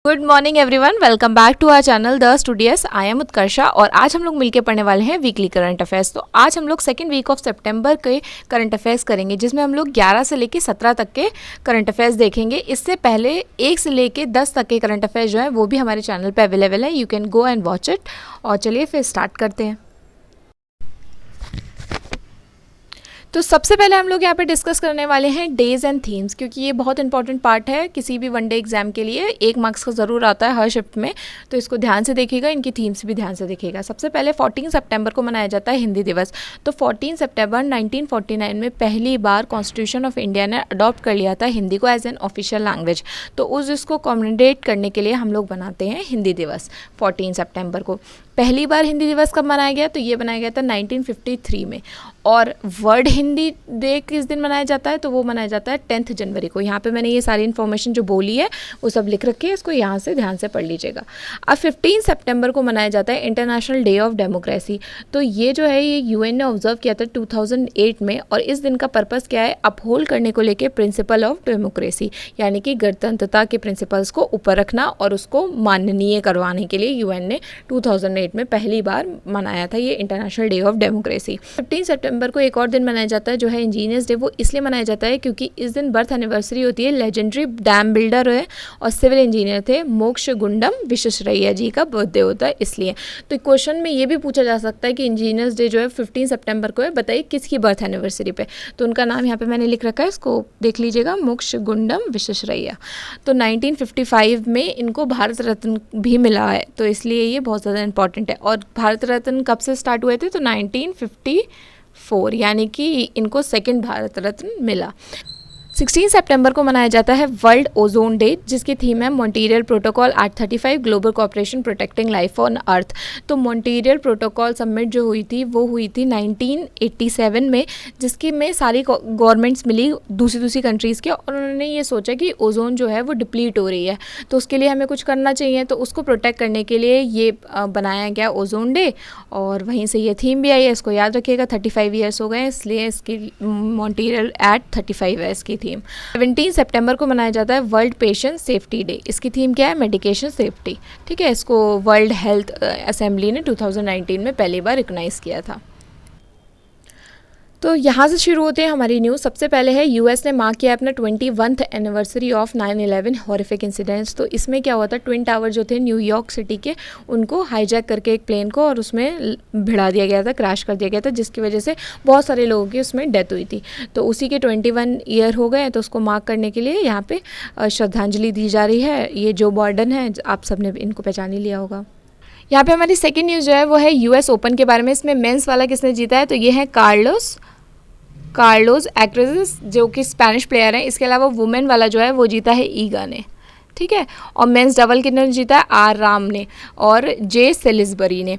Good morning everyone, welcome back to our channel the studious. I am Utkarsha और आज हम लोग मिलके पढ़ने वाले हैं वीकली करंट अफेयर्स। तो आज हम लोग सेकेंड वीक ऑफ सितंबर के करंट अफेयर्स करेंगे, जिसमें हम लोग 11 से लेके 17 तक के करंट अफेयर्स देखेंगे। इससे पहले 1 से लेके 10 तक के करंट अफेयर्स जो है वो भी हमारे चैनल पे अवेलेबल है, you can go and watch it. और चलिए फिर स्टार्ट करते हैं। तो सबसे पहले हम लोग यहाँ पे डिस्कस करने वाले हैं डेज एंड थीम्स, क्योंकि ये बहुत इंपॉर्टेंट पार्ट है किसी भी वनडे एग्जाम के लिए। 1 मार्क्स का ज़रूर आता है हर शिफ्ट में, तो इसको ध्यान से देखिएगा, इनकी थीम्स भी ध्यान से देखिएगा। सबसे पहले 14 सितंबर को मनाया जाता है हिंदी दिवस। तो 14 सितंबर 1949 में पहली बार कॉन्स्टिट्यूशन ऑफ इंडिया ने अडॉप्ट कर लिया था हिंदी को एज एन ऑफिशियल लैंग्वेज। तो उस इसको कॉमेमोरेट करने के लिए हम लोग बनाते हैं हिंदी दिवस 14 सितंबर को। पहली बार हिंदी दिवस कब मनाया गया? तो ये बनाया गया था 1953 में। और वर्ल्ड हिंदी डे किस दिन मनाया जाता है? तो वो मनाया जाता है 10 जनवरी को। यहाँ पे मैंने ये सारी इन्फॉर्मेशन जो बोली है वो सब लिख रखी है, इसको यहाँ से ध्यान से पढ़ लीजिएगा। अब 15 सितंबर को मनाया जाता है इंटरनेशनल डे ऑफ डेमोक्रेसी। तो ये जो है ये यूएन ने ऑब्जर्व किया था 2008 में, और इस दिन का पर्पज़ क्या है? अपहोल्ड करने को लेके प्रिंसिपल ऑफ डेमोक्रेसी, यानी कि गणतंत्रता के प्रिंसिपल्स को ऊपर रखना और उसको माननीय करवाने के लिए यूएन ने 2008 में पहली बार मनाया था ये इंटरनेशनल डे ऑफ डेमोक्रेसी। 15 सितंबर को एक और दिन मनाया जाता है जो है इंजीनियर्स डे। वो इसलिए मनाया जाता है क्योंकि इस दिन बर्थ एनिवर्सरी होती है लेजेंडरी डैम बिल्डर है और सिविल इंजीनियर थे मोक्षगुंडम विश्वेश्वरैया जी का बर्थडे होता है इसलिए। तो क्वेश्चन में ये भी पूछा जा सकता है कि इंजीनियर्स डे जो है 15 सितंबर को है, बताइए किसकी बर्थ एनिवर्सरी पे? तो उनका नाम यहाँ पे मैंने लिख रखा है, इसको देख लीजिएगा, मोक्षगुंडम विश्वेश्वरैया। तो 1955 में इनको भारत रत्न भी मिला है, तो इसलिए ये बहुत ज़्यादा इंपॉर्टेंट है। और भारत रत्न कब से स्टार्ट हुए थे? तो 1954, यानी कि इनको सेकंड भारत रत्न मिला। 16 सितंबर को मनाया जाता है वर्ल्ड ओजोन डे, जिसकी थीम है Montreal protocol at 35 global cooperation protecting life on earth. तो मॉन्ट्रियल प्रोटोकॉल समिट जो हुई थी वो हुई थी 1987 में, जिसकी में सारी गवर्नमेंट्स मिली दूसरी कंट्रीज़ के, और उन्होंने ये सोचा कि ओजोन जो है वो डिप्लीट हो रही है, तो उसके लिए हमें कुछ करना चाहिए। तो उसको प्रोटेक्ट करने के लिए ये बनाया गया ओजोन डे, और वहीं से ये थीम भी आई है, इसको याद रखिएगा। 35 ईयर्स हो गए इसलिए इसकी मॉन्ट्रियल एट 35 है इसकी थीम। 17 सितंबर को मनाया जाता है वर्ल्ड पेशेंट सेफ्टी डे। इसकी थीम क्या है? Medication safety. ठीक है, इसको वर्ल्ड हेल्थ असेंबली ने 2019 में पहली बार रिकॉग्नाइज किया था। तो यहाँ से शुरू होते हैं हमारी न्यूज़। सबसे पहले है यूएस ने मार्क किया अपना 21th anniversary of 9/11 horrific incidents. तो इसमें क्या हुआ था? ट्विन टावर जो थे न्यूयॉर्क सिटी के, उनको हाईजैक करके एक प्लेन को और उसमें भिड़ा दिया गया था, क्रैश कर दिया गया था, जिसकी वजह से बहुत सारे लोगों की उसमें डेथ हुई थी। तो उसी के 21 ईयर हो गए, तो उसको मार्क करने के लिए यहाँ पे श्रद्धांजलि दी जा रही है। ये जो बाइडेन है, आप सब ने इनको पहचान ही लिया होगा। यहाँ पे हमारी सेकेंड न्यूज़ जो है वो है यूएस ओपन के बारे में। इसमें मेंस वाला किसने जीता है? तो ये है कार्लोस एक्ट्रेस, जो कि स्पेनिश प्लेयर हैं। इसके अलावा वुमेन वाला जो है वो जीता है ईगा ने। ठीक है, और मेंस डबल किन्होंने जीता है? आर राम ने और जे सेलिसबरी ने।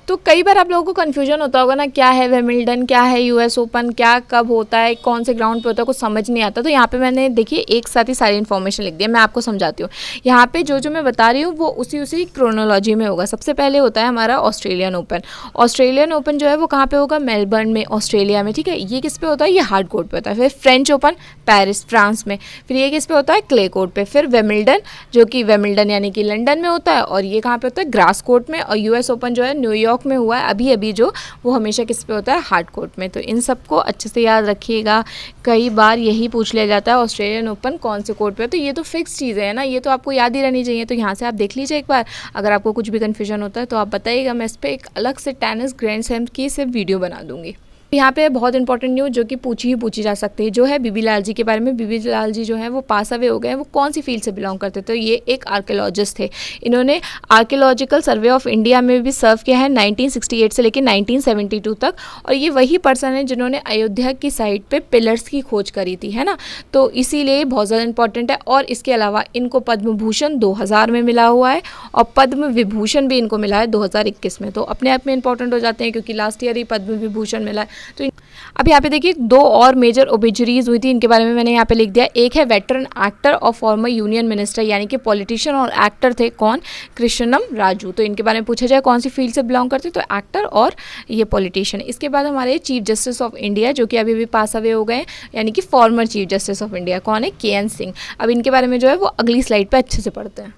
तो कई बार आप लोगों को कन्फ्यूजन होता होगा ना, क्या है विंबलडन, क्या है यूएस ओपन, क्या कब होता है, कौन से ग्राउंड पे होता है, कुछ समझ नहीं आता। तो यहाँ पे मैंने देखिए एक साथ ही सारी इन्फॉर्मेशन लिख दी है, मैं आपको समझाती हूँ। यहाँ पे जो मैं बता रही हूँ वो उसी क्रोनोलॉजी में होगा। सबसे पहले होता है हमारा ऑस्ट्रेलियन ओपन। ऑस्ट्रेलियन ओपन जो है वो कहाँ पे होगा? मेलबर्न में, ऑस्ट्रेलिया में। ठीक है, ये किस पे होता है? ये हार्ड कोर्ट पे होता है। फिर फ्रेंच ओपन पेरिस, फ्रांस में। फिर ये किस पे होता है? क्ले कोर्ट पे। फिर विंबलडन, जो कि विंबलडन यानी कि लंदन में होता है, और ये कहाँ पे होता है? ग्रास कोर्ट में। और यूएस ओपन जो है न्यूयॉर्क में हुआ है अभी जो, वो हमेशा किस पे होता है? हार्ड कोर्ट में। तो इन सबको अच्छे से याद रखिएगा, कई बार यही पूछ लिया जाता है ऑस्ट्रेलियन ओपन कौन से कोर्ट पे है। तो ये तो फिक्स चीज़ें हैं ना, ये तो आपको याद ही रहनी चाहिए। तो यहाँ से आप देख लीजिए एक बार, अगर आपको कुछ भी कन्फ्यूजन होता है तो आप बताइएगा, मैं इस पर एक अलग से टेनिस ग्रैंड स्लैम की सिर्फ वीडियो बना दूँगी। यहाँ पे बहुत इंपॉर्टेंट न्यूज़ जो कि पूछी जा सकती है, जो है बीबी लाल जी के बारे में। बीबी लाल जी जो है वो पास अवे हो गए हैं। वो कौन सी फील्ड से बिलोंग करते थे? तो ये एक आर्कियोलॉजिस्ट थे। इन्होंने आर्कियोलॉजिकल सर्वे ऑफ इंडिया में भी सर्व किया है 1968 से लेकर 1972 तक। और ये वही पर्सन है जिन्होंने अयोध्या की साइट पे पिलर्स की खोज करी थी, है ना। तो इसीलिए बहुत ज़्यादा इंपॉर्टेंट है। और इसके अलावा इनको पद्म भूषण 2000 में मिला हुआ है, और पद्म विभूषण भी इनको मिला है 2021 में। तो अपने आप में इंपॉर्टेंट हो जाते हैं, क्योंकि लास्ट ईयर ही पद्म विभूषण मिला है। तो अब यहाँ पे देखिए 2 और मेजर ओबिचुरीज हुई थी, इनके बारे में मैंने यहाँ पे लिख दिया। एक है वेटरन एक्टर और फॉर्मर यूनियन मिनिस्टर, यानी कि पॉलिटिशियन और एक्टर थे। कौन? कृष्णम राजू। तो इनके बारे में पूछा जाए कौन सी फील्ड से बिलोंग करते, तो एक्टर और ये पॉलिटिशियन। इसके बाद हमारे चीफ जस्टिस ऑफ इंडिया, जो कि अभी भी पास अवे हो गए, यानी कि former chief justice of India. कौन है? KN सिंह। अब इनके बारे में जो है वो अगली स्लाइड पर अच्छे से पढ़ते हैं।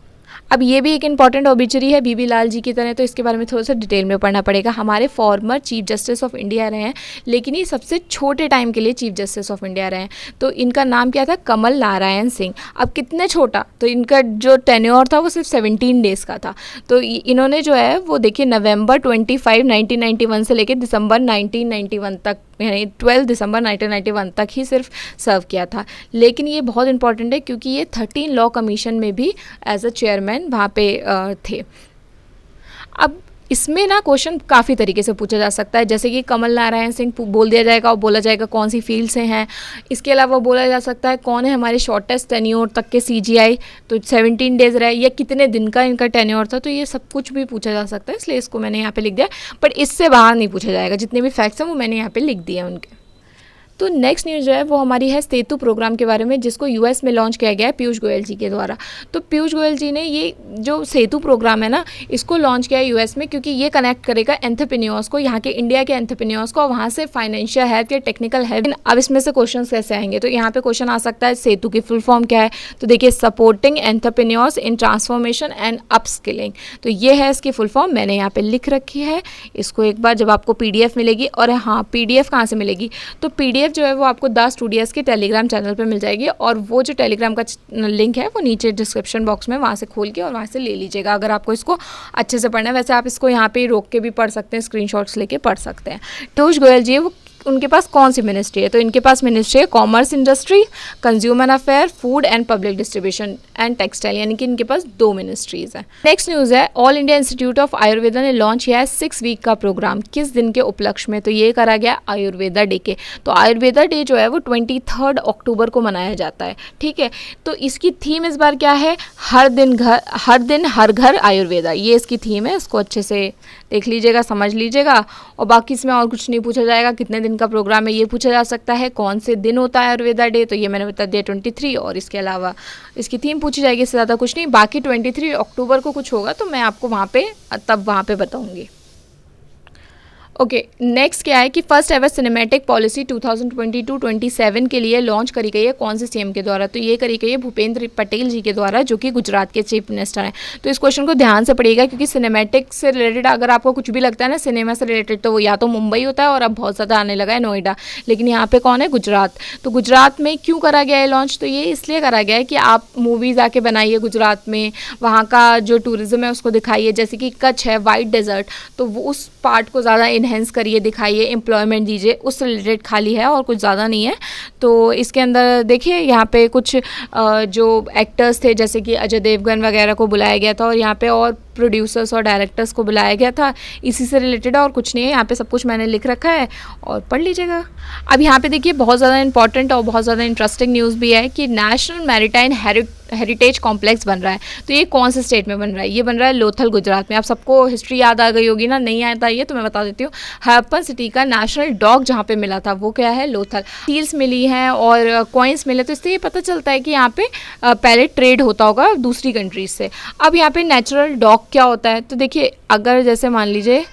अब ये भी एक इंपॉर्टेंट ऑबिचरी है बीबी लाल जी की तरह, तो इसके बारे में थोड़ा सा डिटेल में पढ़ना पड़ेगा। हमारे former chief justice of India रहे हैं, लेकिन ये सबसे छोटे टाइम के लिए चीफ जस्टिस ऑफ इंडिया रहे हैं। तो इनका नाम क्या था? कमल नारायण सिंह। अब कितने छोटा, तो इनका जो टेन्योर था वो सिर्फ 17 डेज़ का था। तो इन्होंने जो है वो देखिए नवंबर 25, 1991 से लेकर दिसंबर 1991 तक, यानी 12 दिसंबर 1991 तक ही सिर्फ सर्व किया था। लेकिन ये बहुत इंपॉर्टेंट है क्योंकि ये 13 लॉ कमीशन में भी एज अ चेयरमैन वहाँ पे थे। अब इसमें ना क्वेश्चन काफ़ी तरीके से पूछा जा सकता है, जैसे कि कमल नारायण सिंह बोल दिया जाएगा और बोला जाएगा कौन सी फील्ड से हैं। इसके अलावा बोला जा सकता है कौन है हमारे शॉर्टेस्ट टेन्योर तक के CGI, तो 17 डेज़ रहे, या कितने दिन का इनका टेन्योर था। तो ये सब कुछ भी पूछा जा सकता है, इसलिए इसको मैंने यहाँ पे लिख दिया। बट इससे बाहर नहीं पूछा जाएगा, जितने भी फैक्ट्स हैं वो मैंने यहाँ पे लिख दिए उनके। तो नेक्स्ट न्यूज़ जो है वो हमारी है सेतु प्रोग्राम के बारे में, जिसको US में लॉन्च किया गया है पीयूष गोयल जी के द्वारा। तो पीयूष गोयल जी ने ये जो सेतु प्रोग्राम है ना, इसको लॉन्च किया है US में, क्योंकि ये कनेक्ट करेगा एंटरप्रेन्योर्स को, यहाँ के इंडिया के एंटरप्रेन्योर्स को, वहाँ से फाइनेंशियल हेल्थ या टेक्निकल हेल्थ। अब इसमें से क्वेश्चन कैसे आएंगे? तो यहाँ पे क्वेश्चन आ सकता है सेतु की फुल फॉर्म क्या है? तो देखिए, supporting entrepreneurs in transformation and upskilling. तो ये है इसकी फुल फॉर्म, मैंने यहाँ पे लिख रखी है। इसको एक बार जब आपको PDF मिलेगी, और हाँ PDF कहाँ से मिलेगी? तो PDF जो है वो आपको स्टूडियोज़ के टेलीग्राम चैनल पे मिल जाएगी, और वो जो टेलीग्राम का लिंक है वो नीचे डिस्क्रिप्शन बॉक्स में, वहाँ से खोल के और वहाँ से ले लीजिएगा अगर आपको इसको अच्छे से पढ़ना है। वैसे आप इसको यहाँ पे रोक के भी पढ़ सकते हैं, स्क्रीनशॉट्स लेके पढ़ सकते हैं। पीयूष गोयल जी वो उनके पास कौन सी मिनिस्ट्री है? तो इनके पास मिनिस्ट्री है commerce industry, consumer affair, food and public distribution and textile, यानी कि इनके पास 2 मिनिस्ट्रीज हैं। नेक्स्ट न्यूज़ है all India institute of Ayurveda ने लॉन्च किया है 6 वीक का प्रोग्राम। किस दिन के उपलक्ष्य में? तो ये करा गया आयुर्वेदा डे के। तो आयुर्वेदा डे जो है वो 23 अक्टूबर को मनाया जाता है, ठीक है। तो इसकी थीम इस बार क्या है? हर दिन हर घर आयुर्वेदा, ये इसकी थीम है। इसको अच्छे से देख लीजिएगा, समझ लीजिएगा। और बाकी इसमें और कुछ नहीं पूछा जाएगा, कितने दिन का प्रोग्राम है ये पूछा जा सकता है, कौन से दिन होता है आयुर्वेदा डे, तो ये मैंने बता दिया 23। और इसके अलावा इसकी थीम पूछी जाएगी, इससे ज़्यादा कुछ नहीं। बाकी 23 अक्टूबर को कुछ होगा तो मैं आपको वहाँ पे बताऊँगी। ओके, नेक्स्ट क्या है कि फर्स्ट एवर सिनेमैटिक पॉलिसी 2022-27 के लिए लॉन्च करी गई है कौन से CM के द्वारा? तो ये करी गई है भूपेंद्र पटेल जी के द्वारा, जो कि गुजरात के चीफ मिनिस्टर हैं। तो इस क्वेश्चन को ध्यान से पढ़िएगा, क्योंकि सिनेमैटिक से रिलेटेड अगर आपको कुछ भी लगता है ना सिनेमा से रिलेटेड, तो वो या तो मुंबई होता है और अब बहुत ज़्यादा आने लगा है नोएडा, लेकिन यहाँ पे कौन है? गुजरात। तो गुजरात में क्यों करा गया है लॉन्च? तो ये इसलिए करा गया है कि आप मूवीज़ आके बनाइए गुजरात में, वहाँ का जो टूरिज़्म है उसको दिखाइए। जैसे कि कच्छ है, वाइट डेजर्ट, तो वो उस पार्ट को ज़्यादा इन्हेंस करिए, दिखाइए, एम्प्लॉयमेंट दीजिए, उस रिलेटेड खाली है और कुछ ज़्यादा नहीं है। तो इसके अंदर देखिए यहाँ पे कुछ जो एक्टर्स थे, जैसे कि अजय देवगन वगैरह को बुलाया गया था, और यहाँ पे और प्रोड्यूसर्स और डायरेक्टर्स को बुलाया गया था। इसी से रिलेटेड और कुछ नहीं है, यहाँ पे सब कुछ मैंने लिख रखा है और पढ़ लीजिएगा। अब यहाँ पे देखिए बहुत ज़्यादा इंपॉर्टेंट और बहुत ज़्यादा इंटरेस्टिंग न्यूज़ भी है कि नेशनल मैरीटाइम हेरिटेज कॉम्प्लेक्स बन रहा है। तो ये कौन से स्टेट में बन रहा है? ये बन रहा है लोथल, गुजरात में। आप सबको हिस्ट्री याद आ गई होगी ना, नहीं याद आई है तो मैं बता देती हूँ। हरप्पन सिटी का नेशनल डॉग जहाँ पे मिला था वो क्या है? लोथल। सील्स मिली हैं और कॉइन्स मिले, तो इससे ये पता चलता है कि यहाँ पे पहले ट्रेड होता होगा दूसरी कंट्रीज से। अब यहाँ पे नेचुरल डॉग क्या होता है? तो देखिए, अगर जैसे मान लीजिए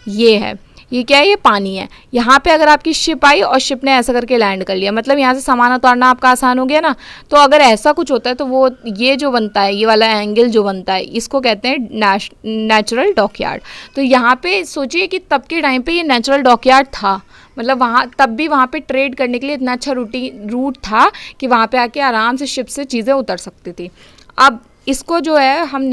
ये क्या है? ये पानी है। यहाँ पे अगर आपकी शिप आई और शिप ने ऐसा करके लैंड कर लिया, मतलब यहाँ से सामान उतारना आपका आसान हो गया ना। तो अगर ऐसा कुछ होता है तो वो ये जो बनता है, ये वाला एंगल जो बनता है, इसको कहते हैं नेचुरल डॉकयार्ड। तो यहाँ पे सोचिए कि तब के टाइम पे ये नेचुरल डॉकयार्ड था, मतलब वहाँ तब भी वहाँ पे ट्रेड करने के लिए इतना अच्छा रूट था कि वहाँ पे आके आराम से शिप से चीज़ें उतर सकती थी। अब इसको जो है हम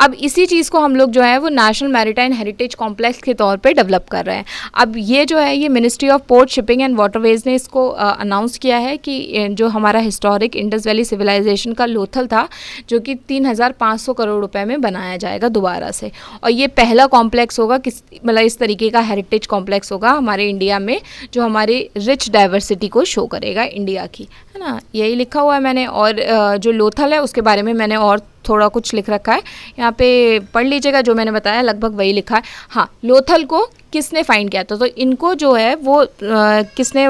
अब इसी चीज़ को हम लोग जो है वो नेशनल मैरीटाइम हेरिटेज कॉम्प्लेक्स के तौर पे डेवलप कर रहे हैं। अब ये जो है ये ministry of port, shipping and waterways ने इसको अनाउंस किया है कि जो हमारा हिस्टोरिक इंडस वैली सिविलाइजेशन का लोथल था, जो कि 3,500 करोड़ रुपए में बनाया जाएगा दोबारा से। और ये पहला कॉम्प्लेक्स होगा मतलब इस तरीके का हेरिटेज कॉम्प्लेक्स होगा हमारे इंडिया में, जो हमारी रिच डाइवर्सिटी को शो करेगा इंडिया की, है ना। यही लिखा हुआ है मैंने। और जो लोथल है उसके बारे में मैंने और थोड़ा कुछ लिख रखा है, यहाँ पे पढ़ लीजिएगा। जो मैंने बताया लगभग वही लिखा है। हाँ, लोथल को किसने फाइंड किया था? तो इनको जो है वो किसने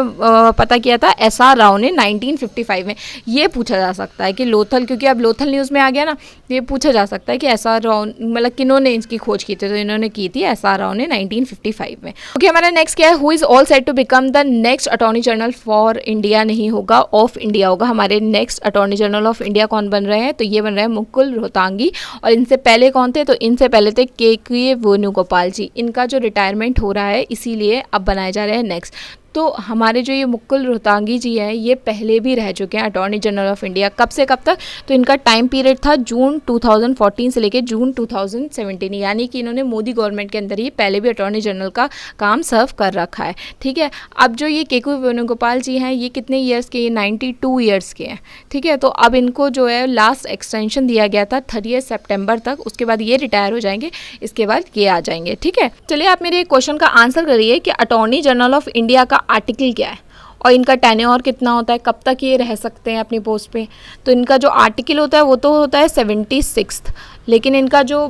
पता किया था? SR राव ने 1955 में। ये पूछा जा सकता है कि लोथल, क्योंकि अब लोथल न्यूज़ में आ गया ना, ये पूछा जा सकता है कि SR राव मतलब किन्होंने इसकी खोज की थी? तो इन्होंने की थी SR राव ने 1955 में। ओके, हमारा नेक्स्ट क्या है? Who is all set to become the next attorney general for India, नहीं होगा, ऑफ इंडिया होगा। हमारे next attorney general of India कौन बन रहे हैं? तो ये बन रहे हैं मुकुल रोहतांगी। और इनसे पहले कौन थे? तो इनसे पहले थे के वेणुगोपाल जी। इनका जो रिटायरमेंट हो रहा है इसीलिए अब बनाए जा रहे हैं नेक्स्ट। तो हमारे जो ये मुकुल रोहतांगी जी हैं ये पहले भी रह चुके हैं अटॉर्नी जनरल ऑफ इंडिया। कब से कब तक? तो इनका टाइम पीरियड था जून 2014 से लेके जून 2017, यानी कि इन्होंने मोदी गवर्नमेंट के अंदर ही पहले भी अटॉर्नी जनरल का काम सर्व कर रखा है। ठीक है, अब जो ये के वेणुगोपाल जी हैं ये कितने ईयर्स के? 92 ईयर्स के हैं। ठीक है, तो अब इनको जो है लास्ट एक्सटेंशन दिया गया था 30 सितंबर तक, उसके बाद ये रिटायर हो जाएंगे, इसके बाद ये आ जाएंगे। ठीक है, चलिए आप मेरे क्वेश्चन का आंसर करिए कि अटॉर्नी जनरल ऑफ इंडिया का आर्टिकल क्या है और इनका टेन्योर कितना होता है, कब तक ये रह सकते हैं अपनी पोस्ट पे? तो इनका जो आर्टिकल होता है वो तो होता है 76, लेकिन इनका जो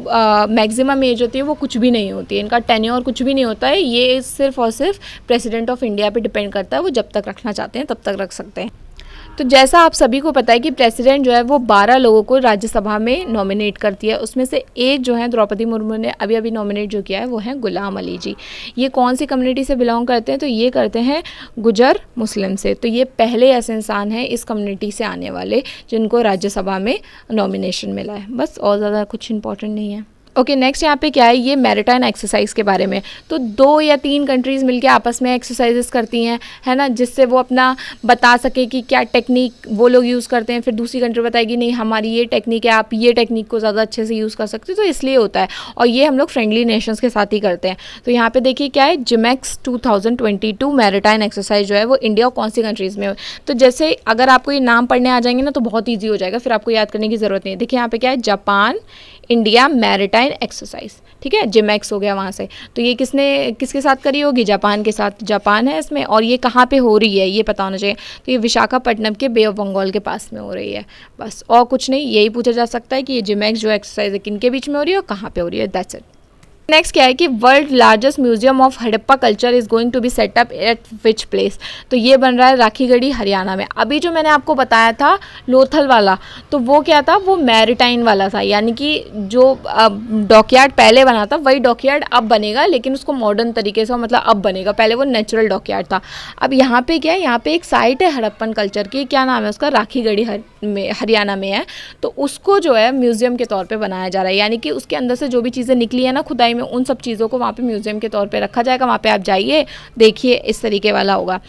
मैक्सिमम एज होती है वो कुछ भी नहीं होती है, इनका टेन्योर कुछ भी नहीं होता है। ये सिर्फ और सिर्फ प्रेसिडेंट ऑफ इंडिया पे डिपेंड करता है, वो जब तक रखना चाहते हैं तब तक रख सकते हैं। तो जैसा आप सभी को पता है कि प्रेसिडेंट जो है वो 12 लोगों को राज्यसभा में नॉमिनेट करती है, उसमें से एक जो है द्रौपदी मुर्मू ने अभी अभी नॉमिनेट जो किया है वो है गुलाम अली जी। ये कौन सी कम्युनिटी से बिलोंग करते हैं? तो ये करते हैं गुजर मुस्लिम से। तो ये पहले ऐसे इंसान हैं इस कम्युनिटी से आने वाले जिनको राज्यसभा में नॉमिनेशन मिला है, बस, और ज़्यादा कुछ इंपॉर्टेंट नहीं है। ओके, नेक्स्ट यहाँ पे क्या है? ये मैरिटाइम एक्सरसाइज के बारे में। तो 2 या 3 कंट्रीज़ मिलके आपस में एक्सरसाइजेस करती हैं, है ना, जिससे वो अपना बता सके कि क्या टेक्निक वो लोग यूज़ करते हैं, फिर दूसरी कंट्री बताएगी नहीं हमारी ये टेक्निक है, आप ये टेक्निक को ज़्यादा अच्छे से यूज़ कर सकते हो, तो इसलिए होता है। और ये हम लोग फ्रेंडली नेशंस के साथ ही करते हैं। तो यहाँ पर देखिए क्या है, जिमेक्स 2022 मैरिटाइम एक्सरसाइज जो है वो इंडिया और कौन सी कंट्रीज़ में हो। तो जैसे अगर आपको ये नाम पढ़ने आ जाएंगे ना तो बहुत ईजी हो जाएगा, फिर आपको याद करने की ज़रूरत नहीं है। देखिए यहाँ पे क्या है, जापान, इंडिया मैरिटाइम एक्सरसाइज। ठीक है, जिमेक्स हो गया वहाँ से। तो ये किसके साथ करी होगी? जापान के साथ। जापान है इसमें, और ये कहाँ पे हो रही है ये पता होना चाहिए। तो ये विशाखापट्टनम के बे ऑफ बंगाल के पास में हो रही है, बस, और कुछ नहीं। यही पूछा जा सकता है कि ये जिमेक्स जो एक्सरसाइज है किन के बीच में हो रही है और कहाँ पे हो रही है, दैट्स इट। नेक्स्ट क्या है कि world largest museum of Harappa culture is going to be set up at which place? तो ये बन रहा है राखीगढ़ी हरियाणा में। अभी जो मैंने आपको बताया था लोथल वाला, तो वो क्या था? वो मैरिटाइम वाला था, यानी कि जो डॉकयार्ड पहले बना था वही डॉकयार्ड अब बनेगा, लेकिन उसको मॉडर्न तरीके से, मतलब अब बनेगा, पहले वो नेचुरल डॉकयार्ड था। अब यहाँ पे क्या है, यहाँ पे एक साइट है हड़प्पन कल्चर की, क्या नाम है उसका? राखीगढ़ी हरियाणा में है। तो उसको जो है म्यूजियम के तौर पे बनाया जा रहा है, यानी कि उसके अंदर से जो भी चीज़ें निकली है ना खुदाई में, उन सब चीज़ों को वहाँ पे म्यूजियम के तौर पे रखा जाएगा। वहाँ पे आप जाइए, देखिए, इस तरीके वाला होगा।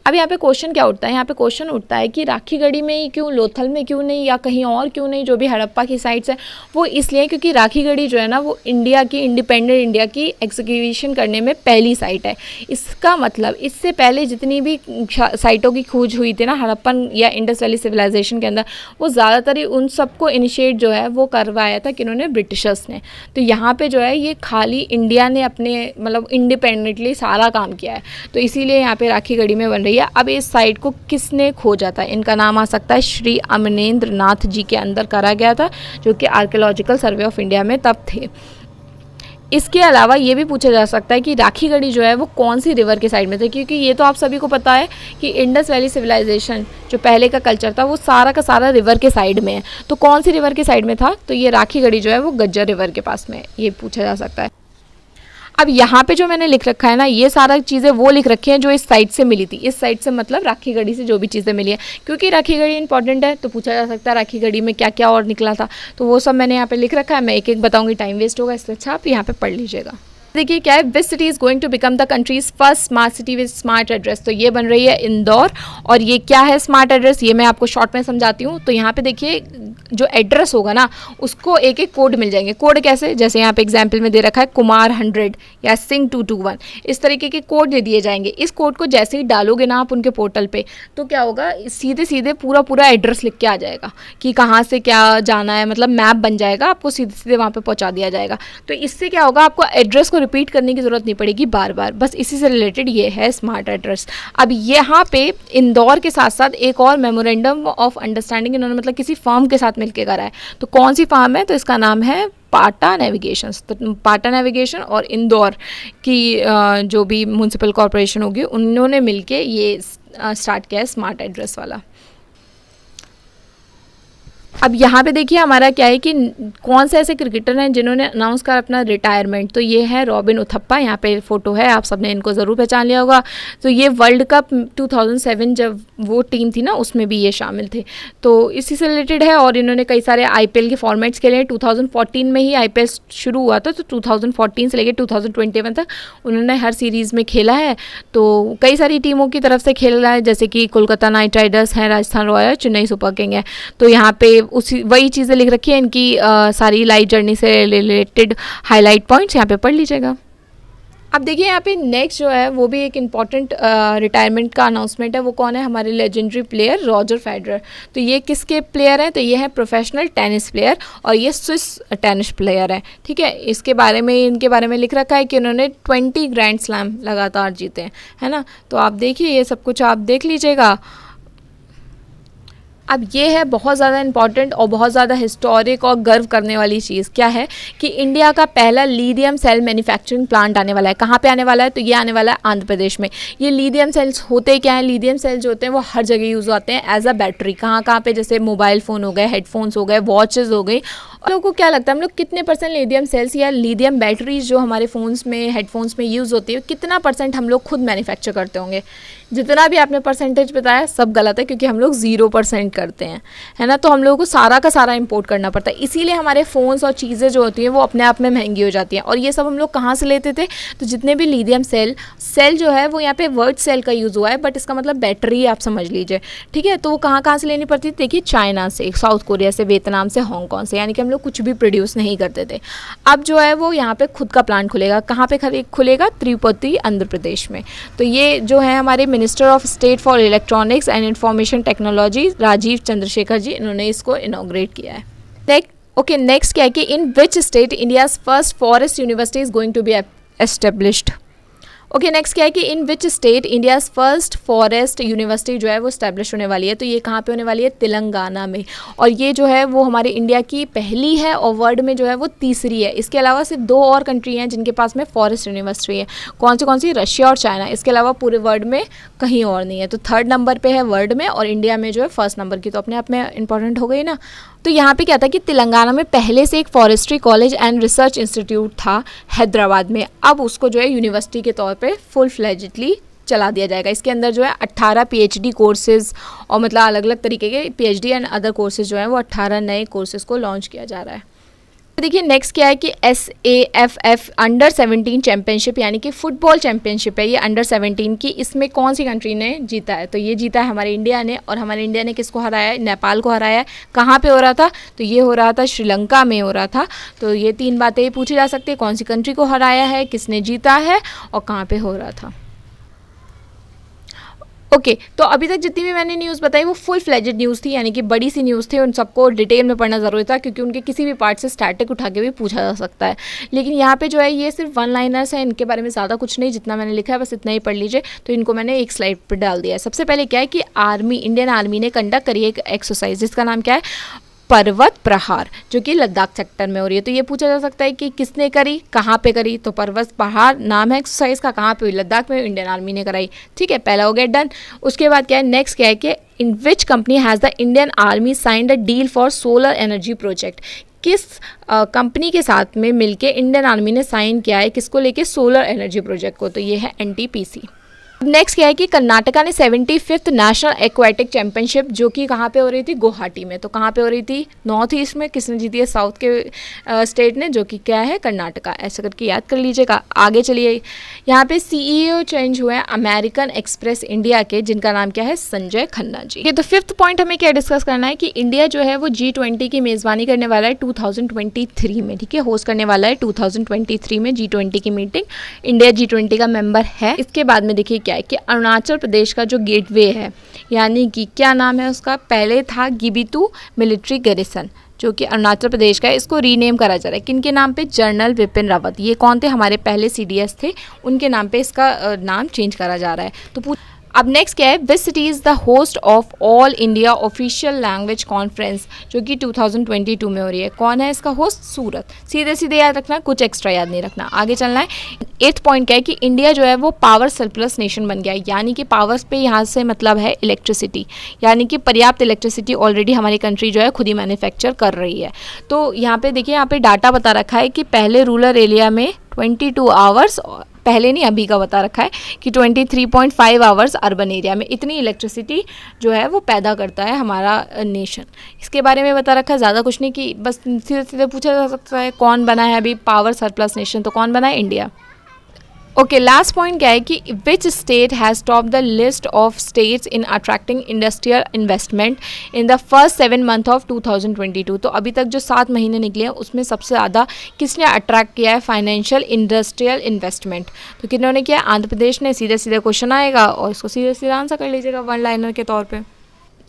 अब यहाँ पे क्वेश्चन क्या उठता है? यहाँ पे क्वेश्चन उठता है कि राखीगढ़ी में ही क्यों, लोथल में क्यों नहीं, या कहीं और क्यों नहीं? जो भी हड़प्पा की साइट्स है वो इसलिए क्योंकि राखीगढ़ी जो है ना वो इंडिया की, इंडिपेंडेंट इंडिया की एग्जीक्यूशन करने में पहली साइट है। इसका मतलब इससे पहले जितनी भी साइटों की खोज हुई थी ना हड़प्पन या इंडस वैली सिविलाइजेशन के अंदर, वो ज़्यादातर ही उन सबको इनिशिएट जो है वो करवाया था किन्होंने? ब्रिटिशर्स ने। तो यहाँ पर जो है ये खाली इंडिया ने अपने मतलब इंडिपेंडेंटली सारा काम किया है, तो इसीलिए यहाँ पर राखीगढ़ी में बन रही है। अब इस साइट को किसने खोजा था? इनका नाम आ सकता है श्री अमरेंद्र नाथ जी के अंदर करा गया था, जो कि आर्कियोलॉजिकल सर्वे ऑफ इंडिया में तब थे। इसके अलावा ये भी पूछा जा सकता है कि राखीगढ़ी जो है वो कौन सी रिवर के साइड में थे, क्योंकि ये तो आप सभी को पता है कि इंडस वैली सिविलाइजेशन जो पहले का कल्चर था वो सारा का सारा रिवर के साइड में है। तो कौन सी रिवर के साइड में था? तो ये राखीगढ़ी जो है वो गज्जर रिवर के पास में, ये पूछा जा सकता है। अब यहाँ पे जो मैंने लिख रखा है ना, ये सारा चीज़ें वो लिख रखी हैं जो इस साइट से मिली थी। इस साइट से मतलब राखीगढ़ी से जो भी चीज़ें मिली है, क्योंकि राखीगढ़ी इंपॉर्टेंट है तो पूछा जा सकता है राखीगढ़ी में क्या क्या और निकला था। तो वो सब मैंने यहाँ पे लिख रखा है, मैं एक एक बताऊँगी, टाइम वेस्ट होगा, इससे अच्छा आप यहाँ पे पढ़ लीजिएगा। देखिए क्या है, which city is going to become the country's first smart city with smart address? तो ये बन रही है इंदौर। और ये क्या है स्मार्ट एड्रेस, ये मैं आपको शॉर्ट में समझाती हूँ। तो यहाँ पे देखिए जो एड्रेस होगा ना उसको एक एक कोड मिल जाएंगे। कोड कैसे? जैसे यहाँ पे एग्जाम्पल में दे रखा है कुमार 100 या सिंह 221, इस तरीके के कोड दे दिए जाएंगे। इस कोड को जैसे ही डालोगे ना आप उनके पोर्टल पे, तो क्या होगा, सीधे सीधे पूरा एड्रेस लिख के आ जाएगा कि कहाँ से क्या जाना है, मतलब मैप बन जाएगा, आपको सीधे सीधे वहाँ पे पहुँचा दिया जाएगा। तो इससे क्या होगा, आपको एड्रेस को रिपीट करने की ज़रूरत नहीं पड़ेगी बार बार। बस इसी से रिलेटेड ये है स्मार्ट एड्रेस। अब यहाँ पे इंदौर के साथ साथ एक और मेमोरेंडम ऑफ अंडरस्टैंडिंग इन्होंने मतलब किसी फर्म के साथ मिलकर करा है। तो कौन सी फर्म है? तो इसका नाम है पाटा नेविगेशन। तो पाटा नेविगेशन और इंदौर की जो भी म्यूनसिपल कॉरपोरेशन होगी उन्होंने मिलके ये स्टार्ट किया है स्मार्ट एड्रेस वाला। अब यहाँ पे देखिए हमारा क्या है कि कौन से ऐसे क्रिकेटर हैं जिन्होंने अनाउंस करा अपना रिटायरमेंट। तो ये है रॉबिन उथप्पा, यहाँ पे फोटो है, आप सबने इनको ज़रूर पहचान लिया होगा। तो ये वर्ल्ड कप 2007 जब वो टीम थी ना उसमें भी ये शामिल थे, तो इसी से रिलेटेड है। और इन्होंने कई सारे IPL के फॉर्मेट्स खेले हैं। 2014 में ही IPL शुरू हुआ था, तो 2014 से लेकर 2021 तक उन्होंने हर सीरीज़ में खेला है। तो कई सारी टीमों की तरफ से खेल रहा है, जैसे कि कोलकाता नाइट राइडर्स है, Rajasthan royal, Chennai super king है। तो यहाँ पे उसी वही चीज़ें लिख रखी है इनकी सारी लाइफ जर्नी से रिलेटेड हाईलाइट पॉइंट्स यहाँ पे पढ़ लीजिएगा। अब देखिए यहाँ पे नेक्स्ट जो है वो भी एक इम्पॉर्टेंट रिटायरमेंट का अनाउंसमेंट है। वो कौन है? हमारे लेजेंडरी प्लेयर रॉजर फेडरर। तो ये किसके प्लेयर हैं? तो ये है प्रोफेशनल टेनिस प्लेयर और ये स्विस टेनिस प्लेयर है। ठीक है, इनके बारे में लिख रखा है कि उन्होंने 20 ग्रैंड स्लैम लगातार जीते हैं, है ना। तो आप देखिए ये सब कुछ आप देख लीजिएगा। अब ये है बहुत ज़्यादा इम्पॉर्टेंट और बहुत ज़्यादा हिस्टोरिक और गर्व करने वाली चीज़ क्या है कि इंडिया का पहला लिथियम सेल मैन्युफैक्चरिंग प्लांट आने वाला है। कहाँ पे आने वाला है? तो ये आने वाला है आंध्र प्रदेश में। ये लिथियम सेल्स होते क्या हैं? लिथियम सेल जो होते हैं वो हर जगह यूज़ होते हैं एज अ बैटरी। कहाँ पे? जैसे मोबाइल फ़ोन हो गए, हेडफोन्स हो गए, वॉचेज़ हो गई। और लोगों को क्या लगता है हम लोग कितने % लिथियम सेल्स या लिथियम बैटरीज जो हमारे फ़ोन्स में, हेडफोन्स में यूज़ होती है, कितना % हम लोग खुद मैन्युफैक्चर करते होंगे? जितना भी आपने परसेंटेज बताया सब गलत है, क्योंकि हम लोग 0% करते हैं, है ना। तो हम लोगों को सारा का सारा इंपोर्ट करना पड़ता है। इसीलिए हमारे फ़ोन्स और चीज़ें जो होती हैं वो अपने आप में महंगी हो जाती हैं। और ये सब हम लोग कहाँ से लेते थे? तो जितने भी लिथियम सेल जो है वो यहाँ पे वर्ड सेल का यूज़ हुआ है, बट इसका मतलब बैटरी आप समझ लीजिए। ठीक है, तो वो कहाँ से लेनी पड़ती थी? देखिए चाइना से, साउथ कोरिया से, वियतनाम से, हांगकॉन्ग से, यानी कि हम लोग कुछ भी प्रोड्यूस नहीं करते थे। अब जो है वो यहाँ पे खुद का प्लांट खुलेगा। कहाँ पे खुलेगा? तिरुपति, आंध्र प्रदेश में। तो ये जो है हमारे minister of state for electronics and information technology Rajeev Chandrasekhar ji, इन्होंने इसको इनॉग्रेट किया है। नेक्स्ट क्या है कि in which state India's first forest university is going to be established. Next क्या है कि in which state India's first forest university जो है वो स्टैब्लिश होने वाली है। तो ये कहाँ पे होने वाली है? तेलंगाना में। और ये जो है वो हमारे इंडिया की पहली है और वर्ल्ड में जो है वो तीसरी है। इसके अलावा सिर्फ 2 और कंट्री हैं जिनके पास में फॉरेस्ट यूनिवर्सिटी है। कौन सी? रशिया और चाइना। इसके अलावा पूरे वर्ल्ड में कहीं और नहीं है। तो 3rd नंबर पर है वर्ल्ड में और इंडिया में जो है 1st नंबर की। तो अपने आप में इंपॉर्टेंट हो गई ना। तो यहाँ पे क्या था कि तेलंगाना में पहले से एक forestry college and research institute था हैदराबाद में। अब उसको जो है यूनिवर्सिटी के तौर पे फुल फ्लेजेडली चला दिया जाएगा। इसके अंदर जो है 18 PhD कोर्सेज़ और मतलब अलग अलग तरीके के PhD एंड अदर कोर्सेज़ जो हैं वो 18 नए कोर्सेज़ को लॉन्च किया जा रहा है। देखिए नेक्स्ट क्या है कि SAFF अंडर 17 चैम्पियनशिप, यानी कि फुटबॉल चैम्पियनशिप है ये अंडर 17 की। इसमें कौन सी कंट्री ने जीता है? तो ये जीता है हमारे इंडिया ने। और हमारे इंडिया ने किसको हराया है? नेपाल को हराया है। कहाँ पे हो रहा था? तो ये हो रहा था श्रीलंका में हो रहा था। तो ये 3 बातें पूछी जा सकती है, कौन सी कंट्री को हराया है, किसने जीता है और कहाँ पे हो रहा था। तो अभी तक जितनी भी मैंने न्यूज़ बताई वो फुल फ्लेजेड न्यूज़ थी, यानी कि बड़ी सी न्यूज़ थी। उन सबको डिटेल में पढ़ना ज़रूरी था, क्योंकि उनके किसी भी पार्ट से स्टैटिक उठा के भी पूछा जा सकता है। लेकिन यहाँ पे जो है ये सिर्फ 1 लाइनर्स हैं, इनके बारे में ज़्यादा कुछ नहीं, जितना मैंने लिखा है बस इतना ही पढ़ लीजिए। तो इनको मैंने एक स्लाइड पर डाल दिया है। सबसे पहले क्या है कि इंडियन आर्मी ने कंडक्ट करी एक एक्सरसाइज जिसका नाम क्या है? पर्वत प्रहार, जो कि लद्दाख सेक्टर में हो रही है। तो ये पूछा जा सकता है कि किसने करी, कहाँ पे करी? तो पर्वत प्रहार नाम है एक्सरसाइज का, कहाँ पे हुई? लद्दाख में, इंडियन आर्मी ने कराई। ठीक है, पहला हो गया डन। उसके बाद क्या है? नेक्स्ट क्या है कि in which company has the Indian army signed a deal for solar energy project. किस कंपनी के साथ में मिलके इंडियन आर्मी ने साइन किया है किसको लेके? सोलर एनर्जी प्रोजेक्ट को। तो ये है NTPC। नेक्स्ट क्या है कि कर्नाटका ने 75th नेशनल एक्वेटिक चैंपियनशिप, जो कि कहाँ पे हो रही थी? गुवाहाटी में। तो कहाँ पे हो रही थी? नॉर्थ ईस्ट में। किसने जीती है? साउथ के स्टेट ने, जो कि क्या है? कर्नाटका। ऐसा करके याद कर लीजिएगा। आगे चलिए, यहाँ पे CEO चेंज हुए हैं अमेरिकन एक्सप्रेस इंडिया के, जिनका नाम क्या है? संजय खन्ना जी। तो 5th पॉइंट हमें क्या डिस्कस करना है कि इंडिया जो है वो G20 की मेज़बानी करने वाला है 2023 में। ठीक है, होस्ट करने वाला है 2023 में G20 की मीटिंग। इंडिया G20 का मेंबर है। इसके बाद में देखिए है कि अरुणाचल प्रदेश का जो गेटवे है, यानी कि क्या नाम है उसका? पहले था गिबितू मिलिट्री गैरिसन, जो कि अरुणाचल प्रदेश का है। इसको रीनेम करा जा रहा है किनके नाम पे? जनरल विपिन रावत। ये कौन थे? हमारे पहले CDS थे, उनके नाम पे इसका नाम चेंज करा जा रहा है। तो अब नेक्स्ट क्या है, which city is the host of all India official language conference, जो कि 2022 में हो रही है। कौन है इसका होस्ट? सूरत। सीधे सीधे याद रखना, कुछ एक्स्ट्रा याद नहीं रखना। आगे चलना है। 8th पॉइंट क्या है कि इंडिया जो है वो पावर सरप्लस नेशन बन गया है, यानी कि पावर्स पे यहाँ से मतलब है इलेक्ट्रिसिटी, यानी कि पर्याप्त इलेक्ट्रिसिटी ऑलरेडी हमारी कंट्री जो है खुद ही मैन्युफैक्चर कर रही है। तो यहाँ पे देखिए, यहाँ पे डाटा बता रखा है कि पहले रूरल एरिया में 22 आवर्स, पहले नहीं अभी का बता रखा है कि 23.5 आवर्स अर्बन एरिया में, इतनी इलेक्ट्रिसिटी जो है वो पैदा करता है हमारा नेशन। इसके बारे में बता रखा है, ज़्यादा कुछ नहीं, कि बस सीधे सीधे पूछा जा सकता है कौन बना है अभी पावर सरप्लस नेशन, तो कौन बना है? इंडिया। ओके, लास्ट पॉइंट क्या है कि which state has top the list of states in attracting industrial investment in the first 7 month of 2022। तो अभी तक जो 7 महीने निकले हैं उसमें सबसे ज़्यादा किसने अट्रैक्ट किया है फाइनेंशियल इंडस्ट्रियल इन्वेस्टमेंट? तो किन्होंने किया? आंध्र प्रदेश ने। सीधे सीधे क्वेश्चन आएगा और इसको सीधे सीधे आंसर कर लीजिएगा 1 लाइनर के तौर पर।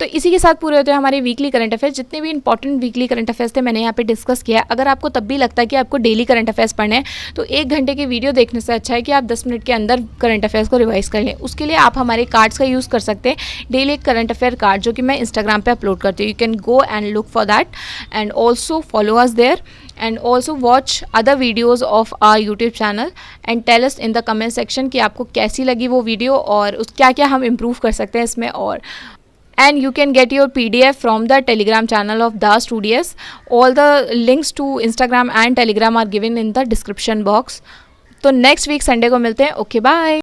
तो इसी के साथ पूरे होते हैं हमारे वीकली करंट अफेयर्स। जितने भी इंपॉर्टेंट वीकली करंट अफेयर्स थे मैंने यहाँ पे डिस्कस किया है। अगर आपको तब भी लगता है कि आपको डेली करंट अफेयर्स पढ़ने हैं तो 1 घंटे की वीडियो देखने से अच्छा है कि आप 10 मिनट के अंदर करंट अफेयर्स को रिवाइज कर लें। उसके लिए आप हमारे कार्ड्स का यूज़ कर सकते हैं, डेली एक करंट अफेयर कार्ड जो कि मैं इंस्टाग्राम पर अपलोड करती हूँ। You can go and look for that and also follow us there and also watch other videos of our YouTube channel and tell us in the comment section कि आपको कैसी लगी वो वीडियो और उस क्या क्या हम इम्प्रूव कर सकते हैं इसमें। और and you can get your PDF from the Telegram channel of The Studios. All the links to Instagram and Telegram are given in the description box. तो नेक्स्ट वीक संडे को मिलते हैं। Okay bye.